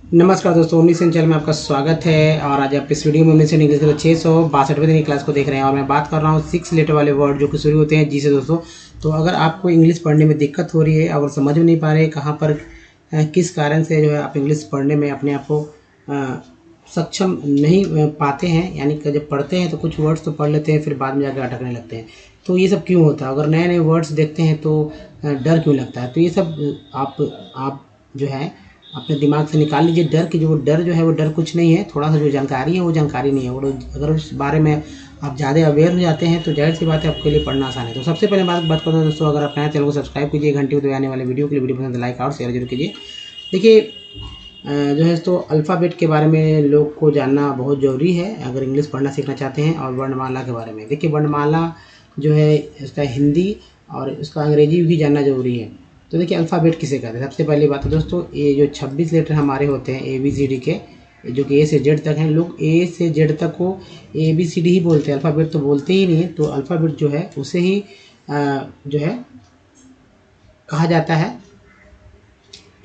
नमस्कार दोस्तों, ओमनीसेन चैनल में आपका स्वागत है। और आज आप इस वीडियो में ओमनीसेन इंग्लिश के 662वें दिन की क्लास को देख रहे हैं और मैं बात कर रहा हूँ 6 लेटर वाले वर्ड जो कि शुरू होते हैं जी से दोस्तों। तो अगर आपको इंग्लिश पढ़ने में दिक्कत हो रही है और समझ में नहीं पा रहे कहाँ पर किस कारण से जो है आप इंग्लिश पढ़ने में अपने आप को सक्षम नहीं पाते हैं, यानी कि जब पढ़ते हैं तो कुछ वर्ड्स तो पढ़ लेते हैं फिर बाद में जाकर अटकने लगते हैं, तो ये सब क्यों होता है? अगर नए नए वर्ड्स देखते हैं तो डर क्यों लगता है? तो ये सब आप जो है अपने दिमाग से निकाल लीजिए। डर जो है वो डर कुछ नहीं है, थोड़ा सा जो जानकारी है वो जानकारी नहीं है। और अगर उस बारे में आप ज़्यादा अवेयर हो जाते हैं तो जाहिर सी बात है आपके लिए पढ़ना आसान है। तो सबसे पहले बात करते हैं दोस्तों, अगर आप नए चैनल को सब्सक्राइब कीजिए, घंटी को आने वाले वीडियो के लिए वीडियो पसंद लाइक और शेयर जरूर कीजिए। देखिए जो है तो अल्फ़ाबेट के बारे में लोग को जानना बहुत ज़रूरी है अगर इंग्लिश पढ़ना सीखना चाहते हैं। और वर्णमाला के बारे में देखिए, वर्णमाला जो है इसका हिंदी और उसका अंग्रेजी भी जानना ज़रूरी है। तो देखिए अल्फ़ाबेट किसे कहते हैं? सबसे पहली बात है दोस्तों, ये जो 26 लेटर हमारे होते हैं ABCD के, जो कि A से Z तक हैं, लोग A से Z तक को ABCD ही बोलते हैं, अल्फ़ाबेट तो बोलते ही नहीं है। तो अल्फ़ाबेट जो है उसे ही जो है कहा जाता है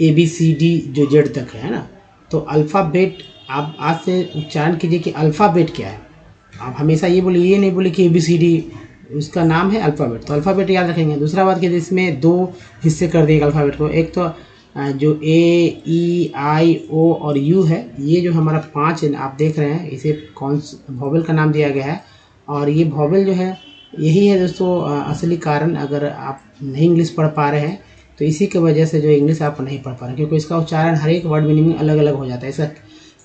ABCD जो Z तक है ना। तो अल्फ़ाबेट आप आज से उच्चारण कीजिए कि अल्फ़ाबेट क्या है। आप हमेशा ये बोलिए, ये नहीं बोले कि ABCD, उसका नाम है अल्फ़ाबेट। तो अल्फ़ाबेट याद रखेंगे। दूसरा बात कि इसमें 2 हिस्से कर दिए अल्फ़ाबेट को। एक तो जो A, E, I, O और U है, ये जो हमारा 5 आप देख रहे हैं, इसे कौन वोवेल का नाम दिया गया है। और ये वोवेल जो है यही है दोस्तों असली कारण। अगर आप नहीं इंग्लिश पढ़ पा रहे हैं तो इसी की वजह से जो इंग्लिश आप नहीं पढ़ पा रहे हैं, क्योंकि इसका उच्चारण हर एक वर्ड मीनिंग अलग अलग हो जाता है। इसका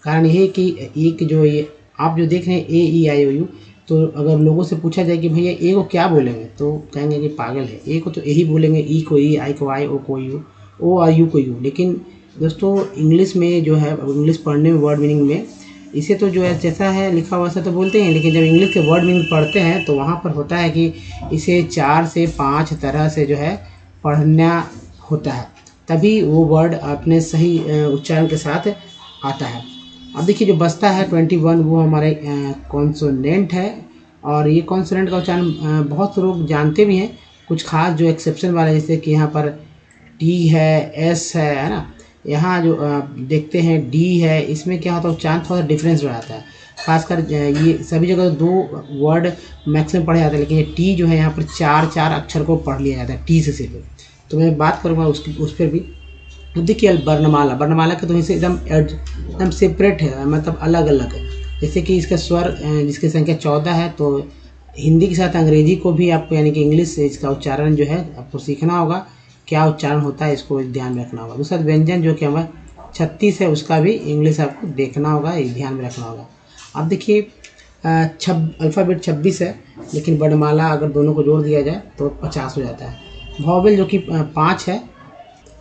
कारण यही है कि एक जो ये आप जो देख रहे हैं A, E, I, O, U, तो अगर लोगों से पूछा जाए कि भैया ए को क्या बोलेंगे तो कहेंगे कि पागल है, ए को तो यही बोलेंगे, ई को ई, आई को आई, ओ को यू, ओ और यू को यू। लेकिन दोस्तों इंग्लिश में जो है, इंग्लिश पढ़ने में वर्ड मीनिंग में इसे तो जो है जैसा है लिखा हुआ वैसा तो बोलते हैं, लेकिन जब इंग्लिश के वर्ड मीनिंग पढ़ते हैं तो वहाँ पर होता है कि इसे 4 से 5 तरह से जो है पढ़ना होता है, तभी वो वर्ड अपने सही उच्चारण के साथ आता है। अब देखिए जो बचता है 21 वो हमारे कॉन्सोनेंट है। और ये कॉन्सोनेंट का उच्चारण बहुत से लोग जानते भी हैं, कुछ खास जो एक्सेप्शन वाले, जैसे कि यहाँ पर T है, S है ना। यहाँ जो देखते हैं D है, इसमें क्या होता है उच्चारण थोड़ा डिफरेंस हो जाता है। खासकर ये सभी जगह 2 वर्ड मैक्सिमम पढ़े जाते हैं, लेकिन ये T जो है यहाँ पर 4 अक्षर को पढ़ लिया जाता है T से सिर्फ। तो मैं बात करूँगा उस पर भी। तो देखिए वर्णमाला के तो इसे एकदम सेपरेट है, मतलब अलग अलग है। जैसे कि इसका स्वर जिसकी संख्या 14 है, तो हिंदी के साथ अंग्रेजी को भी आपको, यानी कि इंग्लिश से इसका उच्चारण जो है आपको सीखना होगा, क्या उच्चारण होता है इसको ध्यान में रखना होगा। दूसरा व्यंजन जो कि हमारा 36 है, उसका भी इंग्लिश आपको देखना होगा, ध्यान में रखना होगा। अब देखिए अल्फ़ाबेट 26 है, लेकिन वर्णमाला अगर दोनों को जोड़ दिया जाए तो 50 हो जाता है। वॉवेल जो कि 5 है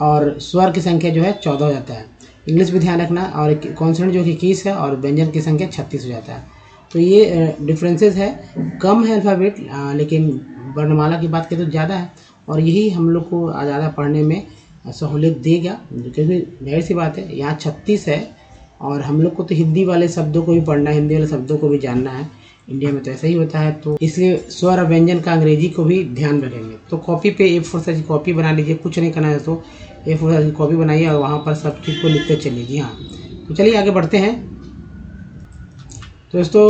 और स्वर की संख्या जो है 14 हो जाता है। इंग्लिश भी ध्यान रखना। और कॉन्सोनेंट जो कि 21 है और व्यंजन की संख्या 36 हो जाता है। तो ये डिफरेंसेस है, कम है अल्फ़ाबेट, लेकिन वर्णमाला की बात करें तो ज़्यादा है। और यही हम लोग को ज़्यादा पढ़ने में सहूलियत देगा, क्योंकि जाहिर सी बात है यहाँ 36 है और हम लोग को तो हिंदी वाले शब्दों को भी पढ़ना है, हिंदी वाले शब्दों को भी जानना है। इंडिया में तो ऐसा ही होता है, तो इसलिए स्वर और व्यंजन का अंग्रेजी को भी ध्यान रखेंगे। तो कॉपी पे A4 साइज कॉपी बना लीजिए, कुछ नहीं करना है दोस्तों, A4 साइज कॉपी बनाइए और वहाँ पर सब चीज़ को लिखते चलिए। जी हाँ, तो चलिए आगे बढ़ते हैं। तो दोस्तों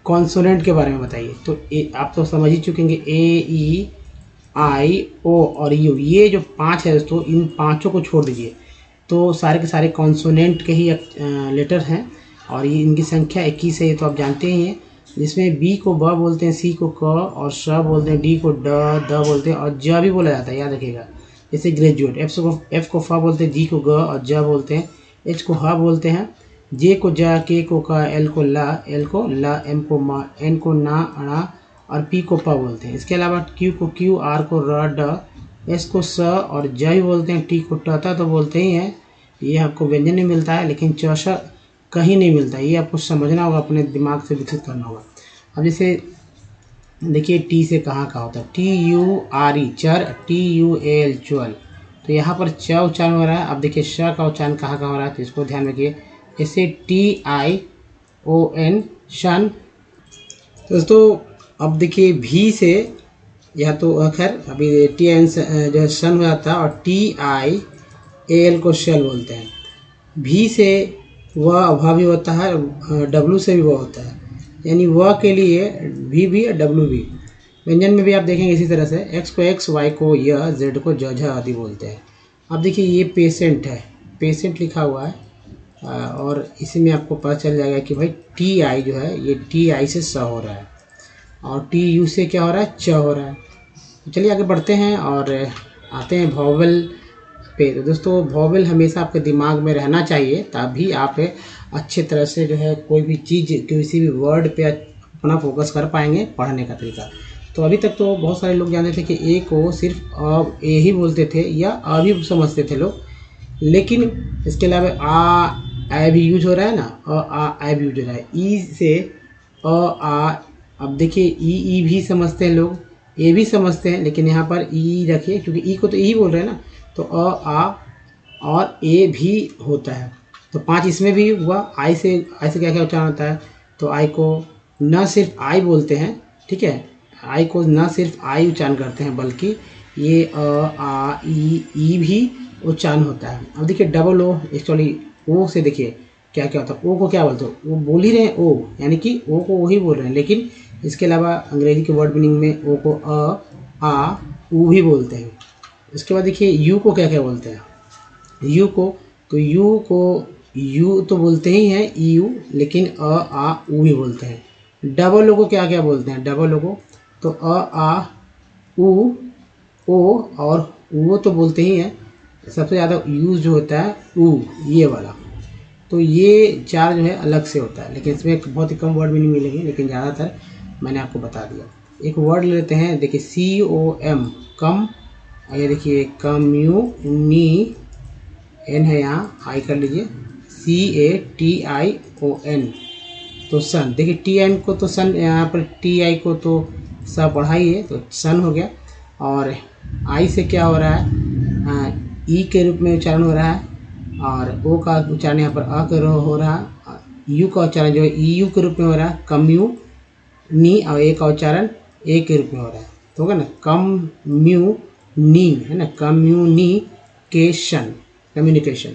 कॉन्सोनेंट के बारे में बताइए। तो आप तो समझ ही चुके हैं A, E, I, O और U, ये जो 5 है दोस्तों, इन पाँचों को छोड़ दीजिए तो सारे के सारे कॉन्सोनेंट के ही लेटर हैं। और ये इनकी संख्या 21 है, ये तो आप जानते ही हैं। जिसमें B को ब बोलते हैं, C को क और श बोलते हैं, D को द बोलते हैं और ज भी बोला जाता है, याद रखिएगा। जैसे ग्रेजुएट, F को फ बोलते हैं, G को ग और ज बोलते हैं, H को ह बोलते हैं, J को ज, K को क, L को ल, M को म, N को ना, अणा और P को प बोलते हैं। इसके अलावा Q को Q, R को र, ड, S को स और ज भी बोलते हैं, T को ट तो बोलते ही हैं। ये आपको व्यंजन में मिलता है, लेकिन चौसा कहीं नहीं मिलता। ये आपको समझना होगा, अपने दिमाग से विकसित करना होगा। अब जैसे देखिए टी से कहाँ होता है, TURE चर, TUAL च्वल। तो यहाँ पर च उच्चारण हो रहा है। अब देखिए श का उच्चारण कहाँ हो रहा है, तो इसको ध्यान रखिए। जैसे TION शन। दोस्तों अब देखिए भी से, या तो खैर अभी TN जो है सन हो जाता है और TIAL को शल बोलते हैं। भी से वह अभावी होता है, डब्लू से भी वह होता है, यानी वह के लिए भी और डब्लू भी। व्यंजन में भी आप देखेंगे इसी तरह से, एक्स को एक्स, वाई को य, जेड को ज, झ आदि बोलते हैं। अब देखिए ये पेशेंट है, पेशेंट लिखा हुआ है, और इसी में आपको पता चल जाएगा कि भाई टी आई जो है ये टी आई से स हो रहा है, और टी यू से क्या हो रहा है, च हो रहा है। तो चलिए आगे बढ़ते हैं और आते हैं वॉवल पे। तो दोस्तों वॉवल हमेशा आपके दिमाग में रहना चाहिए, तभी आप अच्छे तरह से जो है कोई भी चीज़, किसी भी वर्ड पे अपना फोकस कर पाएंगे पढ़ने का तरीका। तो अभी तक तो बहुत सारे लोग जानते थे कि ए को सिर्फ ए ही बोलते थे या अ भी समझते थे लोग, लेकिन इसके अलावा आ भी यूज हो रहा है ना, आ भी यूज हो रहा है। ई से आ, अब देखिए ई भी समझते हैं लोग, ए भी समझते हैं, लेकिन यहाँ पर ई रखिए क्योंकि ई को तो ई बोल रहे हैं ना, तो आ और ए भी होता है। तो 5 इसमें भी हुआ। आई से क्या क्या उच्चारण होता है, तो आई को न सिर्फ आई बोलते हैं, ठीक है, आई को न सिर्फ आई उच्चारण करते हैं, बल्कि ये आ ई भी उच्चारण होता है। अब देखिए डबल ओ, एक्चुअली ओ से देखिए क्या क्या होता है। ओ को क्या बोलते हो, वो बोल ही रहे हैं ओ, यानी कि ओ को वही बोल रहे हैं, लेकिन इसके अलावा अंग्रेजी के वर्ड मीनिंग में ओ को आ ऊ भी बोलते हैं। इसके बाद देखिए यू को क्या क्या बोलते हैं। यू को यू तो बोलते ही हैं यू, लेकिन आ ऊ भी बोलते हैं। डबल ओ को क्या क्या बोलते हैं, डबल ओ को तो आ ऊ ओ और वो तो बोलते ही हैं। सबसे ज़्यादा यूज जो होता है ऊ, ये वाला। तो ये 4 जो है अलग से होता है, लेकिन इसमें बहुत ही कम वर्ड मीनिंग मिलेंगे, लेकिन ज़्यादातर मैंने आपको बता दिया। एक वर्ड लेते हैं, देखिए COM, कम, ये देखिए कम्युनी, एन है यहाँ, आई कर लीजिए, CATION, तो सन। देखिए TN को तो सन, यहाँ पर TI को तो स पढ़ाई है, तो सन हो गया। और आई से क्या हो रहा है, ई के रूप में उच्चारण हो रहा है, और ओ का उच्चारण यहाँ पर अ के हो रहा है। यू का उच्चारण जो है EU के रूप में हो रहा है, कम्यू नी, और ए का उच्चारण ए के रूप में हो रहा है, तो होगा ना कम्युनी, है ना, कम्युनिकेशन।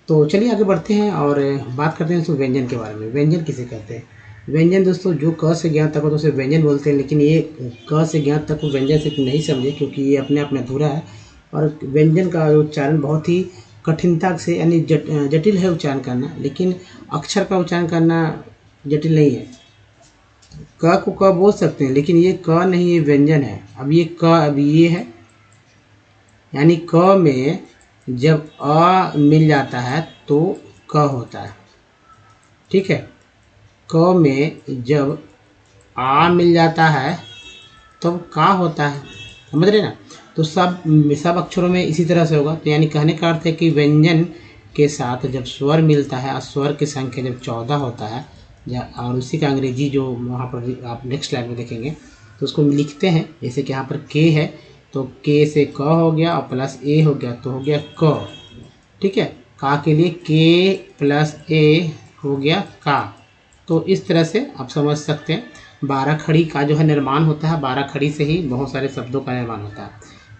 तो चलिए आगे बढ़ते हैं और बात करते हैं दोस्तों व्यंजन के बारे में। व्यंजन किसे कहते हैं। व्यंजन दोस्तों जो क से ज्ञ तक हो तो उसे व्यंजन बोलते हैं, लेकिन ये क से ज्ञ तक को व्यंजन से नहीं समझे, क्योंकि ये अपने आप में अधूरा है। और व्यंजन का उच्चारण बहुत ही कठिनता से, यानी जटिल है उच्चारण करना, लेकिन अक्षर का उच्चारण करना जटिल नहीं है। क को क बोल सकते हैं, लेकिन ये क नहीं, ये व्यंजन है। अब ये क, अब ये है, यानी क में जब अ मिल जाता है तो क होता है, ठीक है। क में जब आ मिल जाता है तो का होता है, समझ रहे ना। तो सब अक्षरों में इसी तरह से होगा। तो यानी कहने का अर्थ है कि व्यंजन के साथ जब स्वर मिलता है और स्वर की संख्या जब 14 होता है, और उसी का अंग्रेजी जो वहाँ पर आप नेक्स्ट स्लाइड में देखेंगे, तो उसको लिखते हैं। जैसे कि यहाँ पर के है, तो के से क हो गया और प्लस ए हो गया, तो हो गया क, ठीक है। का के लिए के प्लस ए हो गया का। तो इस तरह से आप समझ सकते हैं 12 खड़ी का जो है निर्माण होता है। 12 खड़ी से ही बहुत सारे शब्दों का निर्माण होता है।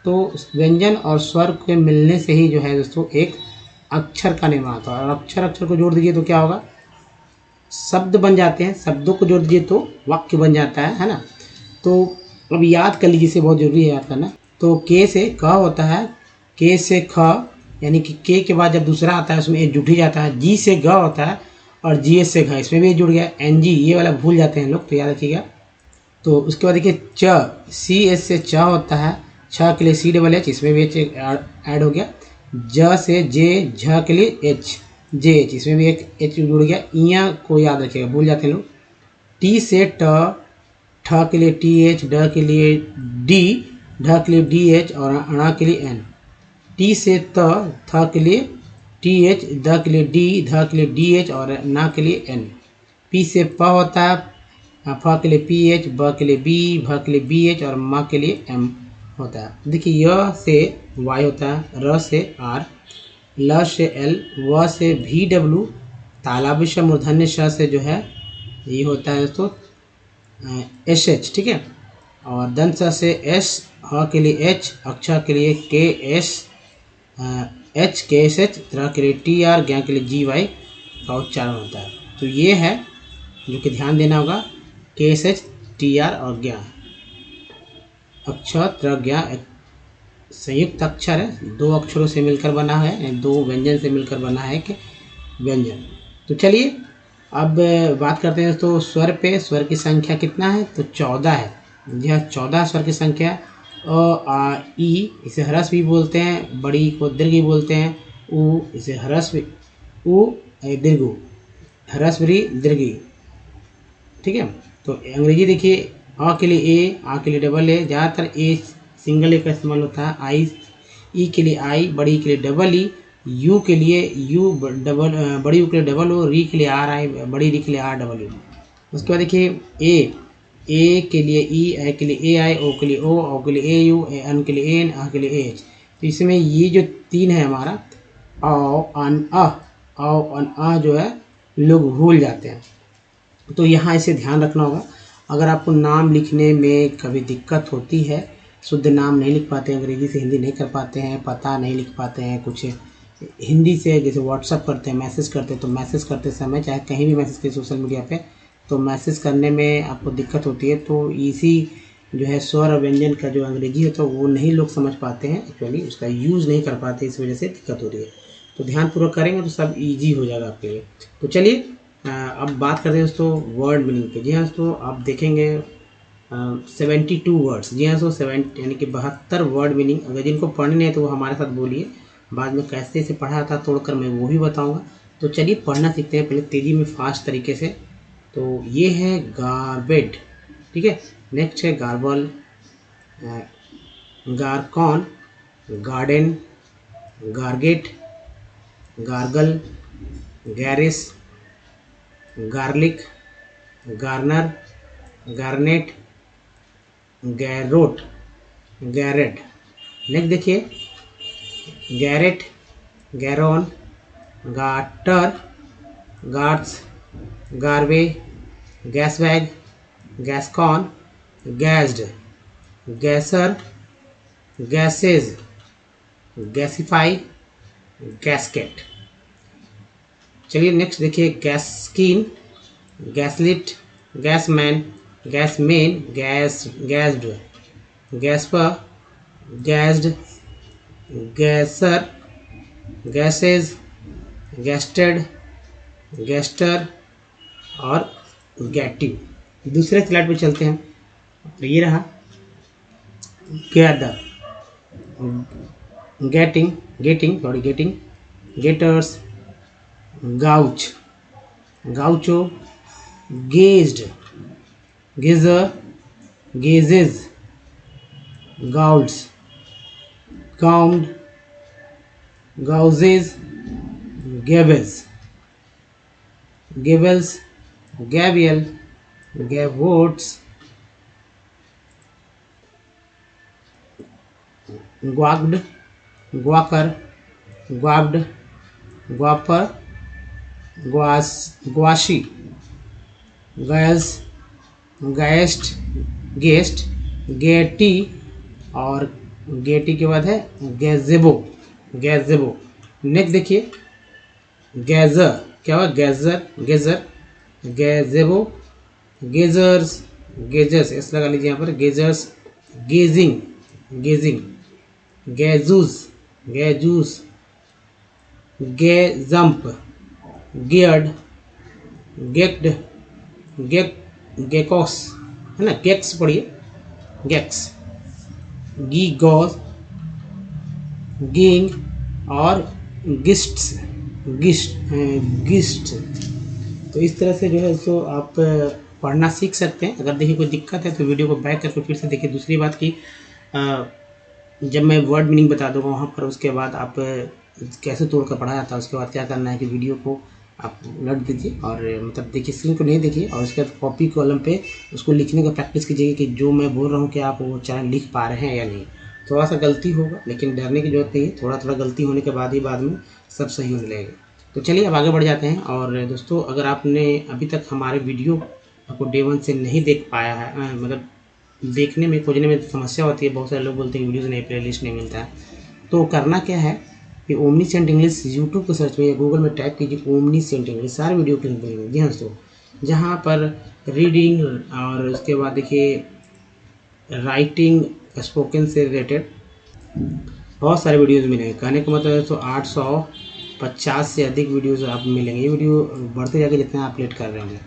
तो व्यंजन और स्वर के मिलने से ही जो है दोस्तों एक अक्षर का निर्माण होता है। और अक्षर को जोड़ दीजिए तो क्या होगा, शब्द बन जाते हैं। शब्दों को जोड़ दीजिए तो वाक्य बन जाता है ना। तो अब याद कर लीजिए, इसे बहुत जरूरी है याद करना। तो के से क होता है, के से ख, यानी कि के के बाद जब दूसरा आता है उसमें ए जुट ही जाता है। जी से ग होता है और जी एस से घ, इसमें भी जुड़ गया। NG ये वाला भूल जाते हैं लोग, तो याद रखिएगा। तो उसके बाद देखिए च, CS से च होता है, छ के लिए CHH, इसमें भी एच ऐड हो गया। ज से जे, झ के लिए एच, JH, इसमें भी एक एच जुड़ गया। इया को याद रखिएगा, भूल जाते हैं लोग। टी से ट, ठ के लिए TH, ड के लिए D, ढ के लिए DH और अणा के लिए N। टी से त, थ के लिए TH, द के लिए D, ध के लिए DH और ना के लिए N। पी से प होता है, फ के लिए PH, ब के लिए B, भ के लिए BH और म के लिए M होता है। देखिए य से Y होता है, र से R, ल से L, व से VW, तालव्य श मूर्धन्य श से जो है ये होता है दोस्तों SH, ठीक है। और दंत स से S, ह के लिए H, अक्षर के लिए KS, एच के एस एच, त्र के लिए टी आर, ज्ञ के लिए जी वाई का उच्चारण होता है। तो ये है जो कि ध्यान देना होगा, के एस एच, टी आर और ज्ञ। अक्षर त्र ज्ञ एक संयुक्त अक्षर है, दो अक्षरों से मिलकर बना है, दो व्यंजन से मिलकर बना है कि व्यंजन। तो चलिए अब बात करते हैं दोस्तों स्वर पे। स्वर की संख्या कितना है? तो 14 है। यह 14 स्वर की संख्या। अ आ ई इसे ह्रस्व भी बोलते हैं, बड़ी को दीर्घ भी बोलते हैं। उ इसे ह्रस्व उ दीर्घ उ, ह्रस्व री दीर्घ ई। ठीक है। तो अंग्रेजी देखिए, अ के लिए ए, आ के लिए डबल ए, ज़्यादातर ए सिंगल ए का इस्तेमाल होता है। आई, ई के लिए आई, बड़ी के लिए डबल ई, यू के लिए यू डबल, बड़ी यू के लिए डबल ओ, री के लिए आर आई, बड़ी री के लिए आर डबल यू। उसके बाद देखिए ए के लिए ई, ए के लिए ए आई, ओ के लिए ओ के लिए ए यू, एन के लिए एन, आ के लिए एच। तो इसमें ये जो तीन है हमारा औ अन अ, औ अन अ जो है लोग भूल जाते हैं। तो यहाँ इसे ध्यान रखना होगा। अगर आपको नाम लिखने में कभी दिक्कत होती है, शुद्ध नाम नहीं लिख पाते हैं, अंग्रेजी से हिंदी नहीं कर पाते हैं, पता नहीं लिख पाते हैं, कुछ हिंदी से जैसे व्हाट्सअप करते हैं, मैसेज करते हैं, तो मैसेज करते समय चाहे कहीं भी मैसेज करें सोशल मीडिया पे, तो मैसेज करने में आपको दिक्कत होती है। तो इसी जो है स्वर और व्यंजन का जो अंग्रेजी है तो वो नहीं लोग समझ पाते हैं, एक्चुअली उसका यूज़ नहीं कर पाते, इस वजह से दिक्कत हो रही है। तो ध्यानपूर्वक करेंगे तो सब ईजी हो जाएगा आपके लिए। तो चलिए अब बात करते हैं दोस्तों वर्ड मीनिंग पे। जी हाँ दोस्तों, आप देखेंगे 72 वर्ड्स। जी हाँ दोस्तों, 7 यानी कि 72 वर्ड मीनिंग। अगर जिनको पढ़ने नहीं है तो वो हमारे साथ बोलिए, बाद में कैसे इसे पढ़ा था तोड़कर मैं वो भी बताऊंगा। तो चलिए पढ़ना सीखते हैं, पहले तेज़ी में फास्ट तरीके से। तो ये है गार्बेड, ठीक है। नेक्स्ट है garble, garcon, garden, garget, gargle, garish, garlic, garner, garnet, garrote, garret. Next देखिए garret, garron, garter, garths, garvey, gasbag, gascon, gashed, गैसर, gasses, gasify, gasket. चलिए नेक्स्ट देखिए gaskin, gaslit, gasman, gasmen, gashed, gasper, gassed, गैसर, gasses, gasted, gaster और गैटिव। दूसरे slide पे चलते हैं। तो ये रहा gather, getting, getting, gators, gauche, gaucho, gauged, gauger, gauges, gauds, gowned, gouges, gavage, gables, gavial, gavottes, gawked, gawker, ग्वाब्ड, ग्वापर, ग्वाशी, गैस, गैस्ट, गेस्ट, गेटी और गेटी के बाद है गैजेबो, गैजेबो। नेक्स्ट देखिए गैजर, क्या हुआ? गैजर, गेजर, गैजेबो, गेजर्स, गेजर्स ऐसा लगा लीजिए यहाँ पर, gazers, gazing, gazing, गैजूस, गैजूस, गैजम्प, geared, गेक्ड, geckos, है ना, गेक्स पढ़िए, गेक्स, गी गॉज, गींग और गिस्ट्स, गिस्ट। तो इस तरह से जो है सो आप पढ़ना सीख सकते हैं। अगर देखिए कोई दिक्कत है तो वीडियो को बैक करके फिर से देखिए। दूसरी बात की जब मैं वर्ड मीनिंग बता दूंगा वहाँ पर, उसके बाद आप कैसे तोड़ कर पढ़ा जाता है, उसके बाद क्या करना है कि वीडियो को आप उलट दीजिए और मतलब देखिए, स्क्रीन को नहीं देखिए, और उसके बाद कॉपी कॉलम पे उसको लिखने का प्रैक्टिस कीजिए कि जो मैं बोल रहा हूँ कि आप वो चैनल लिख पा रहे हैं या नहीं। थोड़ा सा गलती होगा लेकिन डरने की जरूरत नहीं है, थोड़ा थोड़ा गलती होने के बाद ही बाद में सब सही होने लगेगा। तो चलिए अब आगे बढ़ जाते हैं। और दोस्तों अगर आपने अभी तक हमारे वीडियो को डे 1 से नहीं देख पाया है, मतलब देखने में खोजने में समस्या होती है, बहुत सारे लोग बोलते हैं वीडियोज़ नहीं, प्ले लिस्ट नहीं मिलता है, तो करना क्या है ये ओमनीसेंट इंग्लिश यूट्यूब को सर्च में या गूगल में टाइप कीजिए ओमनीसेंट इंग्लिश, सारे वीडियो के लिंक मिलेंगे। जी हाँ दोस्तों, जहाँ पर रीडिंग और उसके बाद देखिए राइटिंग स्पोकन से रिलेटेड बहुत सारे वीडियोज़ मिलेंगे। कहने का मतलब है तो 850 से अधिक वीडियोज़ आप मिलेंगे। ये वीडियो बढ़ते जाके जितना आप अपलोड कर रहे होंगे,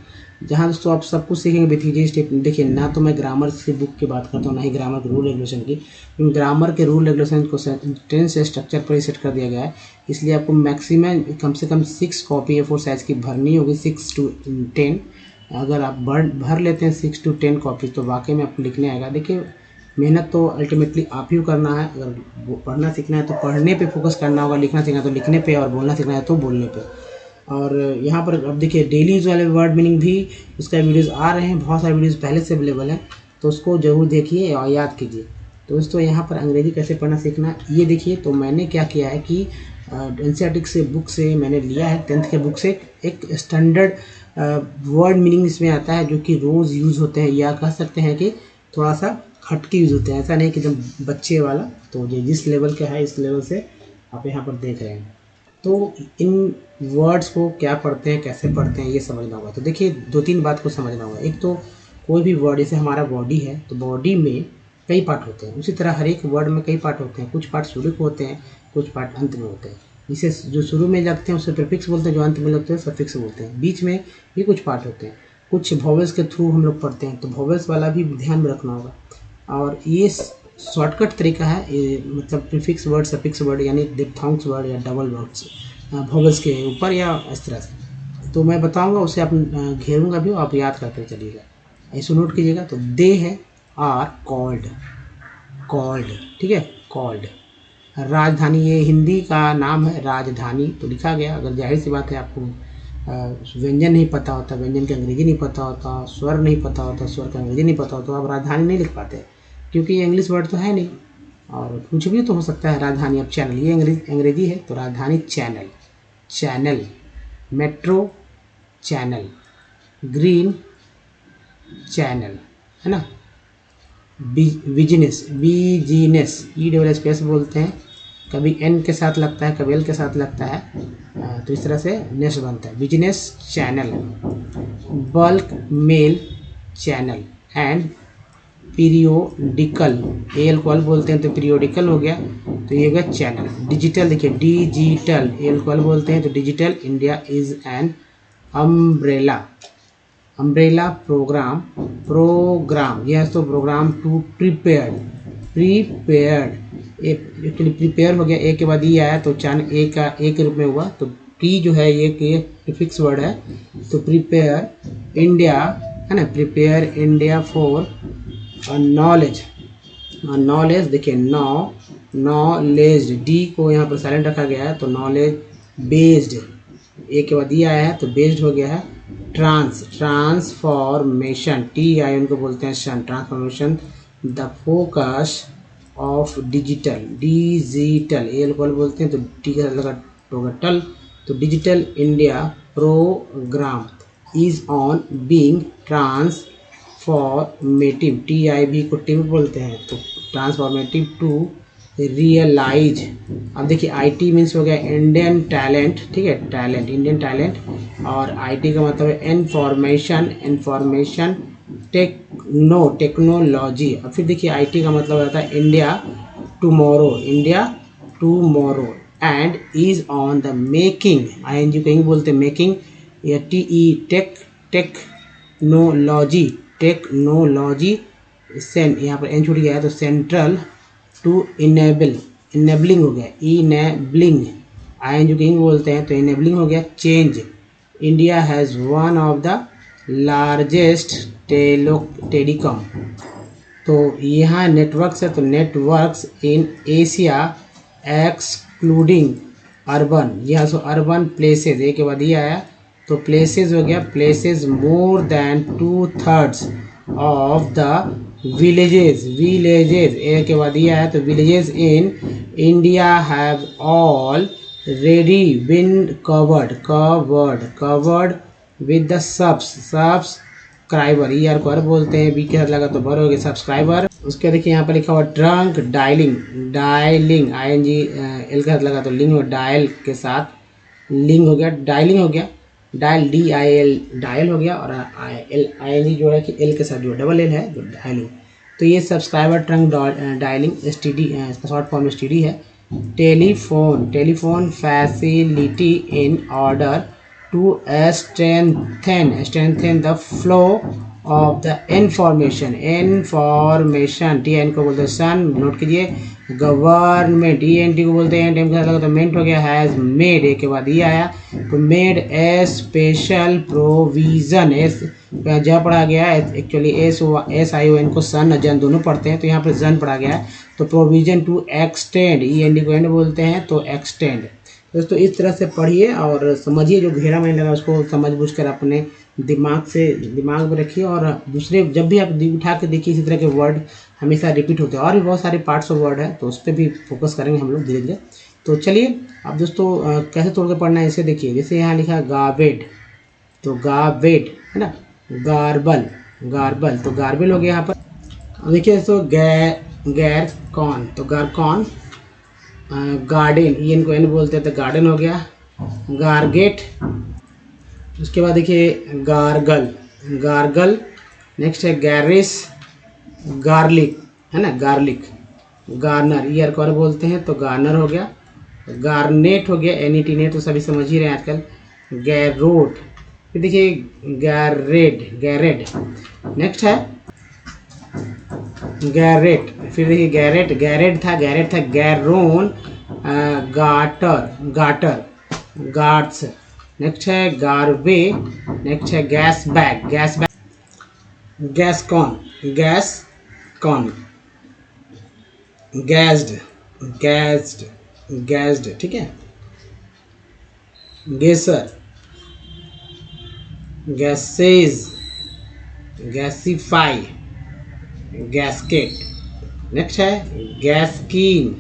जहाँ दोस्तों आप सब कुछ सीखेंगे विथ ईजी स्टेप। देखिए, ना तो मैं ग्रामर की बुक की बात करता हूँ, ना ही ग्रामर के रूल रेगुलेशन की। ग्रामर के रूल रेगुलेशन को टेंस स्ट्रक्चर पर ही सेट कर दिया गया है, इसलिए आपको मैक्सिमम कम से कम 6 कॉपी A4 साइज़ की भरनी होगी, 6 to 10। अगर आप भर लेते हैं 6 to 10 कॉपी तो वाकई में आपको लिखने आएगा। देखिए, मेहनत तो अल्टीमेटली आप ही करना है। अगर पढ़ना सीखना है तो पढ़ने पे फोकस करना होगा, लिखना सीखना है तो लिखने पे, और बोलना सीखना है तो बोलने पे। और यहाँ पर अब देखिए डेली यूज वाले वर्ड मीनिंग भी उसका वीडियोज़ आ रहे हैं, बहुत सारे वीडियोज़ पहले से अवेलेबल हैं, तो उसको ज़रूर देखिए और याद कीजिए। तो दोस्तों, यहाँ पर अंग्रेज़ी कैसे पढ़ना सीखना ये देखिए। तो मैंने क्या किया है कि NCERT से बुक से मैंने लिया है, 10th के बुक से एक स्टैंडर्ड वर्ड मीनिंग इसमें आता है जो कि रोज़ यूज़ होते हैं, या कह सकते हैं कि थोड़ा सा हटके यूज़ होते हैं। ऐसा नहीं कि जब बच्चे वाला, तो ये जिस लेवल का है इस लेवल से आप यहाँ पर देख रहे हैं। तो इन वर्ड्स को क्या पढ़ते हैं, कैसे पढ़ते हैं, ये समझना होगा। तो देखिए 2-3 बात को समझना होगा। एक तो कोई भी वर्ड, जैसे हमारा बॉडी है तो बॉडी में कई पार्ट होते हैं, उसी तरह हर एक वर्ड में कई पार्ट होते हैं। कुछ पार्ट शुरू को होते हैं, कुछ पार्ट अंत में होते हैं। जिसे जो शुरू में लगते हैं उसे प्रीफिक्स बोलते हैं, जो अंत में लगते हैं सफिक्स बोलते हैं। बीच में भी कुछ पार्ट होते हैं, कुछ वॉवेल्स के थ्रू हम लोग पढ़ते हैं, तो वॉवेल्स वाला भी ध्यान में रखना होगा। और ये शॉर्टकट तरीका है, ये मतलब प्रीफिक्स वर्ड, सफिक्स वर्ड, यानी डिप्थॉन्ग्स वर्ड या डबल वर्ड्स वॉवेल्स के ऊपर या इस तरह से। तो मैं बताऊंगा, उसे आप घेरूंगा भी, आप याद करते चलिएगा, ऐसे नोट कीजिएगा। तो दे है आर कॉल्ड, कॉल्ड, ठीक है, कॉल्ड। राजधानी, ये हिंदी का नाम है राजधानी, तो लिखा गया। अगर जाहिर सी बात है आपको व्यंजन नहीं पता होता, व्यंजन की अंग्रेजी नहीं पता होता, स्वर नहीं पता होता, स्वर का अंग्रेजी नहीं पता होता, तो आप राजधानी नहीं लिख पाते, क्योंकि ये इंग्लिश वर्ड तो है नहीं। और कुछ भी तो हो सकता है राजधानी। अब चैनल, ये अंग्रेजी है, तो राजधानी channel, channel, metro channel, green channel, है ना। बिजनेस, बिजनेस, ESS बोलते हैं, कभी N के साथ लगता है, कभी L के साथ लगता है, तो इस तरह से नेस बनता है, business channel. Bulk mail channel and periodical, AL को L बोलते हैं तो पीरियोडिकल हो गया, तो ये होगा चैनल। डिजिटल, देखिए डिजिटल, AL को L बोलते हैं तो digital. India is an umbrella, umbrella program, program, यह तो program to prepared, prepared, actually prepare हो गया, ए के बाद ई आया तो चान ए का ए के रूप में हुआ, तो प्री जो है ये प्रीफिक्स वर्ड है, तो प्रिपेयर इंडिया, है ना, prepare India for knowledge, knowledge, देखिए नॉलेज, डी को यहाँ पर साइलेंट रखा गया है, तो नॉलेज बेस्ड, ए के बाद ई आया है तो बेस्ड हो गया है। ट्रांसफॉर्मेशन, TI उनको बोलते हैं शन, transformation, the focus of digital, digital, L को बोलते हैं तो टी का लगा टोगटल, तो digital India program is on being transformative, TIB को टिव बोलते हैं, तो ट्रांसफॉर्मेटिव टू रियलाइज। अब देखिए IT मीन्स हो गया इंडियन टैलेंट, ठीक है, टैलेंट, इंडियन टैलेंट, और IT का मतलब है इंफॉर्मेशन, इंफॉर्मेशन टेक्नोलॉजी। और फिर देखिए IT का मतलब रहता है India tomorrow, India tomorrow, and is on the making, ING कहीं बोलते हैं मेकिंग, या TE टेक्नोलॉजी, टेक्नोलॉजी, यहाँ पर एन छूट गया है तो सेंट्रल टू इनेबल, इनेबलिंग हो गया, इनेबलिंग, ING कहीं बोलते हैं तो इनेबलिंग हो गया। Change, India has one of the largest telecom, तो यहाँ नेटवर्क्स है तो networks in Asia excluding urban, यह सो अर्बन प्लेसेस, एक के बाद ये आया तो प्लेसेस हो गया, places more than 2/3 of the villages, villages, एक के बाद ये आया तो villages in India have already been covered with the subscriber, ER को बोलते हैं, बी के साथ लगा तो बर हो गया सब्सक्राइबर, उसके देखिए यहाँ पर लिखा हुआ trunk dialling, dialling ING L का लगा तो लिंग, डायल के साथ लिंग हो गया, डायलिंग हो गया, डायल DIL डायल हो गया, और ING जो है कि एल के साथ जो डबल एल है जो डायलिंग। तो ये सब्सक्राइबर ट्रंक डायलिंग STD, इसका शॉर्ट फॉर्म STD है। Telephone, telephone facility in order to strengthen the flow of the information, information TN को बोलते हैं सन, नोट कीजिए। गवर्नमेंट ENT को बोलते हैं, टाइम का लगा तो मेंट हो गया, हैज़ मेड, एक के बाद ये आया तो made a special provision, S जब पढ़ा गया है एक्चुअली SION को सन जन दोनों पढ़ते हैं, तो यहाँ पर जन पढ़ा गया है, तो प्रोविज़न टू एक्सटेंड, END को एंड बोलते हैं तो एक्सटेंड। दोस्तों इस तरह से पढ़िए और समझिए, जो घेरा मैंने लगा उसको समझ बूझ कर अपने दिमाग में रखिए, और दूसरे जब भी आप उठा के देखिए इसी तरह के वर्ड हमेशा रिपीट होते हैं, और भी बहुत सारे पार्ट्स ऑफ वर्ड है तो उस पर भी फोकस करेंगे हम लोग धीरे धीरे। तो चलिए अब दोस्तों कैसे तोड़ के पढ़ना है इसे देखिए। जैसे यहाँ लिखा गार्बेड, तो गार्बेड है ना, गार्बल, गार्बल तो गार्बल हो गया यहाँ पर। अब देखिए दोस्तों गैर कौन, तो गारकॉन, गार्डन EN को N बोलते हैं तो गार्डन हो गया, गारगेट। उसके बाद देखिए गार्गल, गार्गल। नेक्स्ट है गैरिस, गार्लिक है ना, गार्लिक, गार्नर ER को R बोलते हैं तो गार्नर हो गया, गार्नेट हो गया NET ने, तो सभी समझ ही रहे हैं आजकल, गैरोट। फिर देखिए गैरेड, गैरेड। नेक्स्ट है गैरेट, फिर देखिए गैरेट, गैरेट था गैरोन, गाटर, गाटर, गार्ड्स। नेक्स्ट है गार्बे, नेक्स्ट है gasbag, gasbag, gascon, gascon, gashed, gashed, gashed, ठीक है, gasser, gasses, gasify, gasket. Next है gaskin,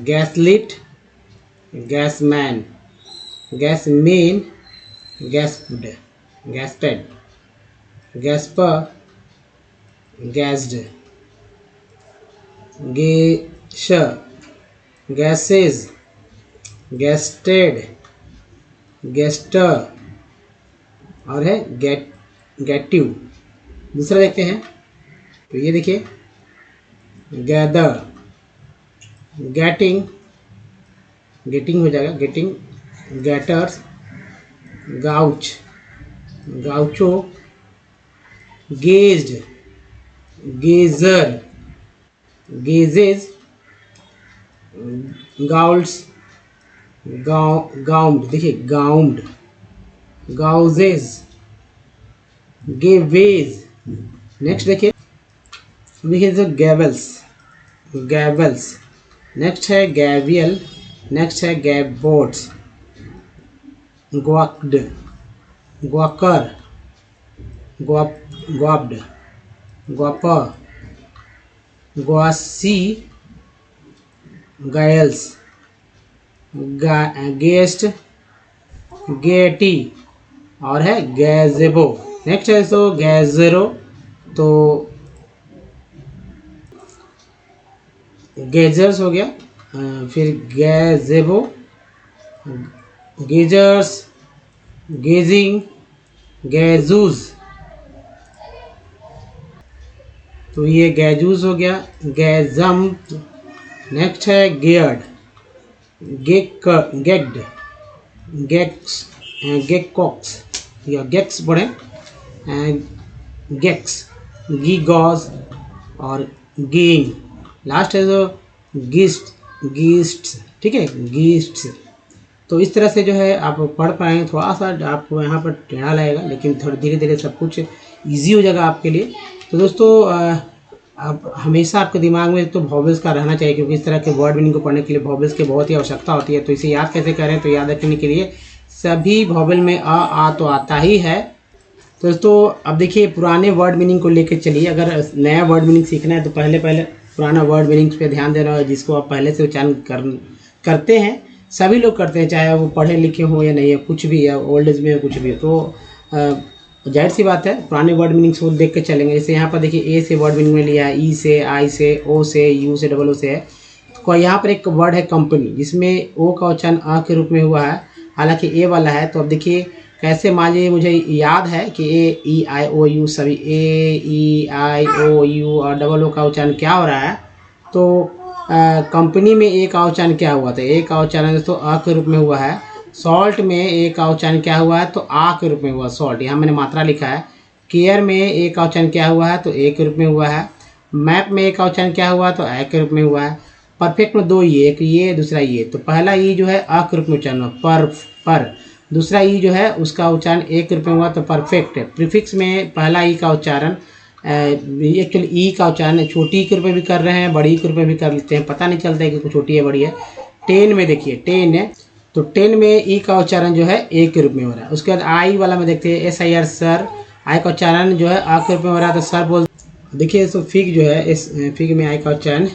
gaslit, gasman, gasmen, gashed, gasted, gasper, gashed, gasher, gasses, gasted, gaster, और है गैटिव। दूसरा देखते हैं, तो ये देखिए गैदर, गेटिंग, गेटिंग हो जाएगा, getting, gaiters, gauche, gaucho, gauged, gauger, gauges, gauls, gowned, देखिए गाउंड, गाउजेज, गेवेज। नेक्स्ट देखिए तो गैवल्स, गैवल्स। नेक्स्ट है गैवियल, नेक्स्ट है गैबोट्स, ग्वाक्ड, ग्वाकर, ग्वाप्ड, ग्वापर, ग्वासी, गायल्स, गेस्ट, गेटी, और है गैजेबो। नेक्स्ट है सो गैजेरो, तो गेजर्स हो गया, फिर गैजेबो, गेजर्स, गेजिंग, गैजूज, तो ये गैजूज हो गया, गैजम। नेक्स्ट है गेयर्ड, गेक्ड, गेक्स, गेकॉक्स या गेक्स पढ़े, गेक्स, गीगॉज, और गेइंग। लास्ट है जो गीस्ट, गीस्ट्स, ठीक है, गीस्ट्स। तो इस तरह से जो है आप पढ़ पाएंगे, थोड़ा सा आपको यहाँ पर टेढ़ा लगेगा, लेकिन थोड़ी धीरे धीरे सब कुछ इजी हो जाएगा आपके लिए। तो दोस्तों अब हमेशा आपके दिमाग में तो वॉवेल्स का रहना चाहिए, क्योंकि इस तरह के वर्ड मीनिंग को पढ़ने के लिए वॉवेल्स की बहुत ही आवश्यकता होती है। तो इसे याद कैसे करें, तो याद रखने के लिए सभी वॉवेल में आ तो आता ही है। तो दोस्तों अब देखिए पुराने वर्ड मीनिंग को लेकर चलिए। अगर नया वर्ड मीनिंग सीखना है तो पहले पुराना वर्ड मीनिंग पे ध्यान देना है, जिसको आप पहले से उच्चारण करते हैं। सभी लोग करते हैं, चाहे वो पढ़े लिखे हो या नहीं, या कुछ भी, या ओल्ड एज में कुछ भी। तो जाहिर सी बात है पुराने वर्ड मीनिंग्स वो देख के चलेंगे। जैसे यहाँ पर देखिए ए से वर्ड मीनिंग में लिया है, ई से, आई से, ओ से, यू से, डबल ओ से है। तो यहाँ पर एक वर्ड है कंपनी, जिसमें ओ का उच्चारण अ के रूप में हुआ है, हालांकि ए वाला है। तो अब देखिए कैसे, मान लीजिए मुझे याद है कि ए, ई, आई, ओ, यू सभी ए, ई, आई, ओ, यू और डबल ओ का उच्चारण क्या हो रहा है। तो कंपनी में ए का उच्चारण क्या हुआ था, ए का उच्चारण दोस्तों अ के रूप में हुआ है। सॉल्ट में ए का उच्चारण क्या हुआ है, तो आ के रूप में हुआ सॉल्ट, यहाँ मैंने मात्रा लिखा है। केयर में ए का उच्चारण क्या हुआ है, तो ए के रूप में हुआ है। मैप में ए का उच्चारण क्या हुआ, तो ए के रूप में हुआ है। परफेक्ट में दो ये, एक ये दूसरा ये, तो पहला ई जो है अ के रूप में उच्चारण हुआ पर, दूसरा ई जो है उसका उच्चारण ए के रूप में हुआ, तो परफेक्ट है। प्रीफिक्स में पहला ई का उच्चारण एक्चुअली ई का उच्चारण छोटी ई के रूप में भी कर रहे हैं, बड़ी ई के रूप में भी कर लेते हैं, पता नहीं चलता है कि छोटी है बड़ी है। टेन में देखिए टेन है, तो टेन में ई का उच्चारण जो है ए के रूप में हो रहा है। उसके बाद आई वाला में देखते हैं SIR सर, आई का उच्चारण जो है आ के रूप में हो रहा है, तो सर बोल। देखिए तो फिग जो है, इस फिग में आई का उच्चारण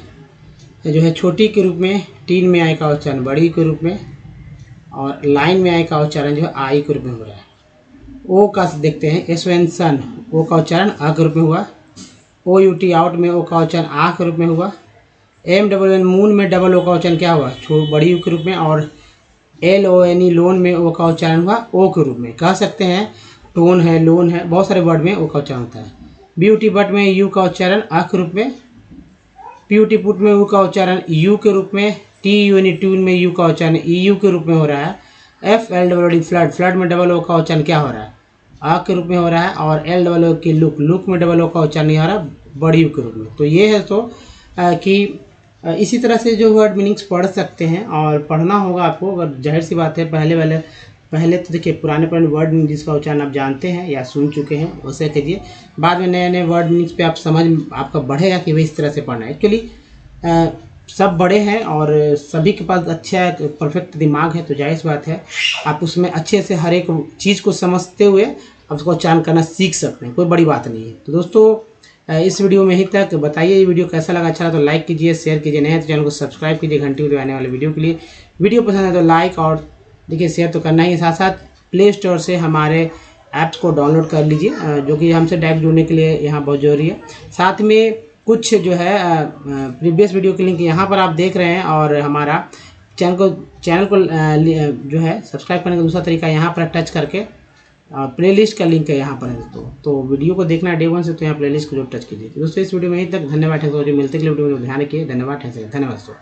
जो है छोटी के रूप में, टीन में आई का उच्चारण बड़ी के रूप में, और लाइन में आई का उच्चारण जो है आई के रूप में हो रहा है। ओ का देखते हैं एसवेंसन, ओ का उच्चारण आ के रूप में हुआ। OUT आउट में ओ का उच्चारण आ के रूप में हुआ। MWN मून में डबल ओ का उच्चारण क्या हुआ, बड़ी यू के रूप में। और LONE लोन में ओ का उच्चारण हुआ ओ के रूप में। कह सकते हैं टोन है, लोन है, बहुत सारे वर्ड में ओ का उच्चारण होता है। BUT बट में यू का उच्चारण आ के रूप में। PUT पुट में यू का उच्चारण यू के रूप में। TUNE ट्यून में यू का उच्चारण EU के रूप में हो रहा है। FLWD फ्लड, फ्लड में डबल ओ का उच्चारण क्या हो रहा है, आ के रूप में हो रहा है। और LOO की लुक, लुक में डबल ओ का उच्चारण नहीं हो रहा, बड़ी यू के रूप में। तो ये है तो कि इसी तरह से जो वर्ड मीनिंग्स पढ़ सकते हैं और पढ़ना होगा आपको। अगर जाहिर सी बात है पहले तो देखिए पुराने वर्ड मीनिंग जिसका उच्चारण आप जानते हैं या सुन चुके हैं उसे कीजिए, बाद में नए नए वर्ड मीनिंग्स पे आप समझ आपका बढ़ेगा कि भाई इस तरह से पढ़ना है। एक्चुअली सब बड़े हैं और सभी के पास अच्छा परफेक्ट दिमाग है, तो जाहिर सी बात है आप उसमें अच्छे से हर एक चीज़ को समझते हुए आप उसको उच्चारण करना सीख सकते हैं, कोई बड़ी बात नहीं है। तो दोस्तों इस वीडियो में ही तक, बताइए ये वीडियो कैसा लगा, अच्छा लगा तो लाइक कीजिए, शेयर कीजिए, नए हैं तो चैनल को सब्सक्राइब कीजिए घंटी को आने वाले वीडियो के लिए। वीडियो पसंद है तो लाइक और देखिए शेयर तो करना ही, साथ साथ प्ले स्टोर से हमारे ऐप्स को डाउनलोड कर लीजिए, जो कि हमसे डायरेक्ट जुड़ने के लिए यहाँ बहुत जरूरी है। साथ में कुछ जो है प्रीवियस वीडियो के लिंक यहाँ पर आप देख रहे हैं, और हमारा चैनल को जो है सब्सक्राइब करने का दूसरा तरीका यहाँ पर टच करके प्लेलिस्ट का लिंक है यहाँ पर है। तो वीडियो को देखना है डे 1 से, तो यहाँ प्लेलिस्ट को जो टच कीजिए। दोस्तों इस वीडियो में यहीं तक, धन्यवाद। मिलते हैं वीडियो में, ध्यान रखिए, धन्यवाद। धन्यवाद दोस्तों।